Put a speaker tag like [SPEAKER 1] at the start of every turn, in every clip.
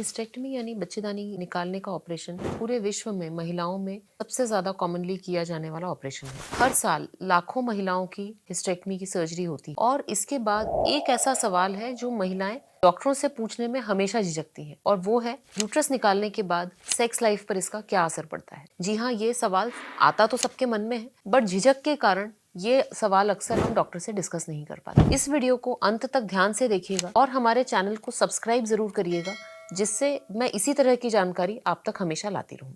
[SPEAKER 1] Hysterectomy यानी बच्चेदानी निकालने का ऑपरेशन पूरे विश्व में महिलाओं में सबसे ज्यादा कॉमनली किया जाने वाला ऑपरेशन है। हर साल लाखों महिलाओं की हिस्टेक्टमी की सर्जरी होती है और इसके बाद एक ऐसा सवाल है जो महिलाएं डॉक्टरों से पूछने में हमेशा झिझकती हैं और वो है यूट्रस निकालने के बाद सेक्स लाइफ पर इसका क्या असर पड़ता है। जी हाँ, ये सवाल आता तो सबके मन में है, बट झिझक के कारण ये सवाल अक्सर हम डॉक्टर से डिस्कस नहीं कर पाते। इस वीडियो को अंत तक ध्यान से देखिएगा और हमारे चैनल को सब्सक्राइब जरूर करिएगा, जिससे मैं इसी तरह की जानकारी आप तक हमेशा लाती रहूं।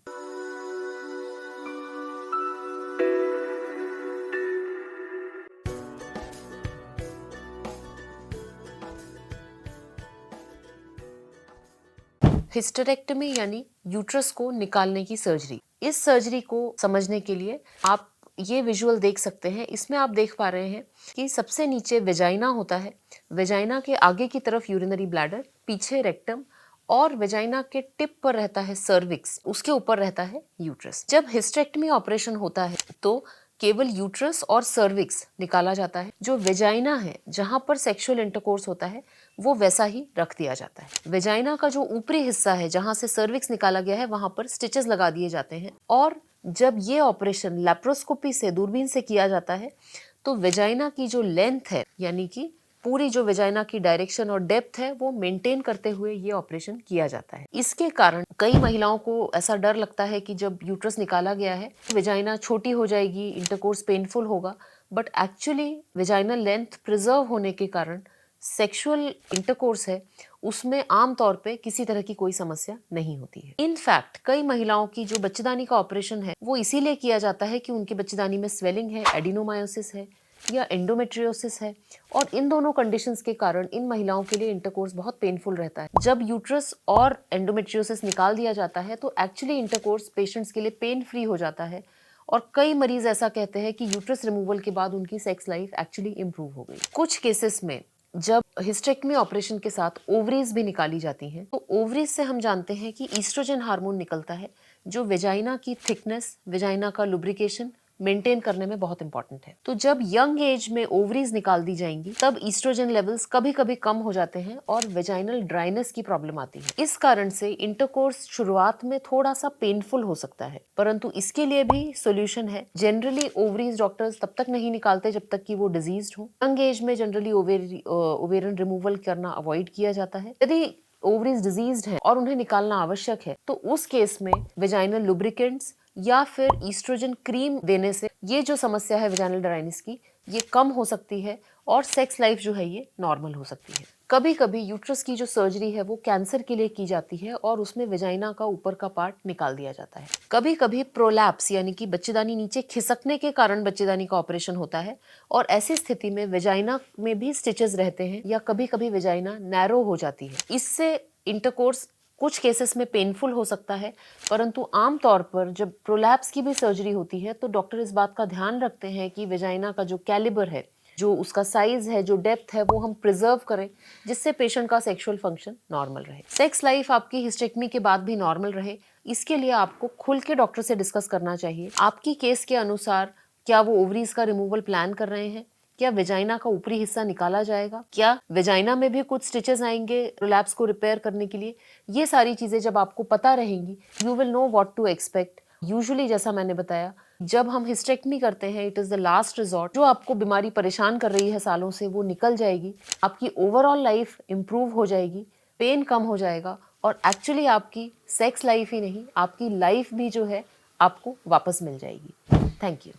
[SPEAKER 1] हिस्टेरेक्टमी यानी यूट्रस को निकालने की सर्जरी। इस सर्जरी को समझने के लिए आप ये विजुअल देख सकते हैं। इसमें आप देख पा रहे हैं कि सबसे नीचे वेजाइना होता है, वेजाइना के आगे की तरफ यूरिनरी ब्लैडर, पीछे रेक्टम और वेजाइना के टिप पर रहता है सर्विक्स, उसके ऊपर रहता है यूट्रस। जब हिस्टेरेक्टमी ऑपरेशन होता है तो केवल यूट्रस और सर्विक्स निकाला जाता है। जो वेजाइना है, जहां पर सेक्सुअल इंटरकोर्स होता है, वो वैसा ही रख दिया जाता है। वेजाइना का जो ऊपरी हिस्सा है, जहां से सर्विक्स निकाला गया है, वहां पर स्टिचेस लगा दिए जाते हैं। और जब ये ऑपरेशन लैप्रोस्कोपी से, दूरबीन से किया जाता है, तो वेजाइना की जो लेंथ है, यानी कि पूरी जो वेजाइना की डायरेक्शन और डेप्थ है, वो मेंटेन करते हुए ये ऑपरेशन किया जाता है। इसके कारण कई महिलाओं को ऐसा डर लगता है कि जब यूट्रस निकाला गया है, वेजाइना छोटी हो जाएगी, इंटरकोर्स पेनफुल होगा, but actually vaginal length preserve होने के कारण सेक्सुअल इंटरकोर्स है, उसमें आमतौर पे किसी तरह की कोई समस्या नहीं होती है। इनफैक्ट कई महिलाओं की जो बच्चेदानी का ऑपरेशन है, वो इसीलिए किया जाता है कि उनकी बच्चेदानी में स्वेलिंग है, एडिनोमायोसिस है या एंडोमेट्रियोसिस है, और इन दोनों कंडीशंस के कारण इन महिलाओं के लिए इंटरकोर्स बहुत पेनफुल रहता है। जब यूट्रस और एंडोमेट्रियोसिस निकाल दिया जाता है तो एक्चुअली इंटरकोर्स पेशेंट्स के लिए पेन फ्री हो जाता है, और कई मरीज ऐसा कहते हैं कि यूट्रस रिमूवल के बाद उनकी सेक्स लाइफ एक्चुअली इंप्रूव हो गई। कुछ केसेस में जब हिस्टेरेक्टमी ऑपरेशन के साथ ओवरीज भी निकाली जाती हैं, तो ओवरीज से हम जानते हैं कि ईस्ट्रोजन हार्मोन निकलता है, जो वेजाइना की थिकनेस, वेजाइना का लुब्रिकेशन मेंटेन करने में बहुत इंपॉर्टेंट है। तो जब यंग एज में ओवरीज निकाल दी जाएंगी, तब ईस्ट्रोजन लेवल्स कभी कभी कम हो जाते हैं और वेजाइनल ड्राइनेस की प्रॉब्लम आती है। इस कारण से इंटरकोर्स शुरुआत में थोड़ा सा पेनफुल हो सकता है, परंतु इसके लिए भी सोल्यूशन है। जनरली ओवरीज डॉक्टर्स तब तक नहीं निकालते जब तक कि वो डिजीज्ड हो। यंग एज में जनरली ओवेरियन रिमूवल करना अवॉइड किया जाता है। यदि ओवरीज डिजीज्ड है और उन्हें निकालना आवश्यक है, तो उस केस में वेजाइनल लुब्रिकेंट्स या फिर ईस्ट्रोजन क्रीम देने से ये जो समस्या है वेजाइनल ड्राइनेस की, ये कम हो सकती है और सेक्स लाइफ जो है ये नॉर्मल हो सकती है। कभी कभी यूट्रस की जो सर्जरी है वो कैंसर के लिए की जाती है और उसमें वेजाइना का ऊपर का पार्ट निकाल दिया जाता है। कभी कभी प्रोलैप्स यानी कि बच्चेदानी नीचे खिसकने के कारण बच्चेदानी का ऑपरेशन होता है, और ऐसी स्थिति में वेजाइना में भी स्टिचेस रहते हैं या कभी कभी वेजाइना नैरो हो जाती है। इससे इंटरकोर्स कुछ केसेस में पेनफुल हो सकता है, परंतु आमतौर पर जब प्रोलैप्स की भी सर्जरी होती है तो डॉक्टर इस बात का ध्यान रखते हैं कि वेजाइना का जो कैलिबर है, जो उसका साइज है, जो डेप्थ है, वो हम प्रिजर्व करें, जिससे पेशेंट का सेक्सुअल फंक्शन नॉर्मल रहे। सेक्स लाइफ आपकी हिस्टेरेक्टमी के बाद भी नॉर्मल रहे, इसके लिए आपको खुल के डॉक्टर से डिस्कस करना चाहिए। आपकी केस के अनुसार क्या वो ओवरीज का रिमूवल प्लान कर रहे हैं, क्या वेजाइना का ऊपरी हिस्सा निकाला जाएगा, क्या वेजाइना में भी कुछ स्टिचेस आएंगे प्रोलैप्स को रिपेयर करने के लिए। ये सारी चीजें जब आपको पता रहेंगी, you will know what to expect. Usually जैसा मैंने बताया, जब हम हिस्टेरेक्टमी करते हैं, it is the last resort. जो आपको बीमारी परेशान कर रही है सालों से, वो निकल जाएगी, आपकी ओवरऑल लाइफ इंप्रूव हो जाएगी, पेन कम हो जाएगा, और एक्चुअली आपकी सेक्स लाइफ ही नहीं, आपकी लाइफ भी जो है आपको वापस मिल जाएगी। Thank you.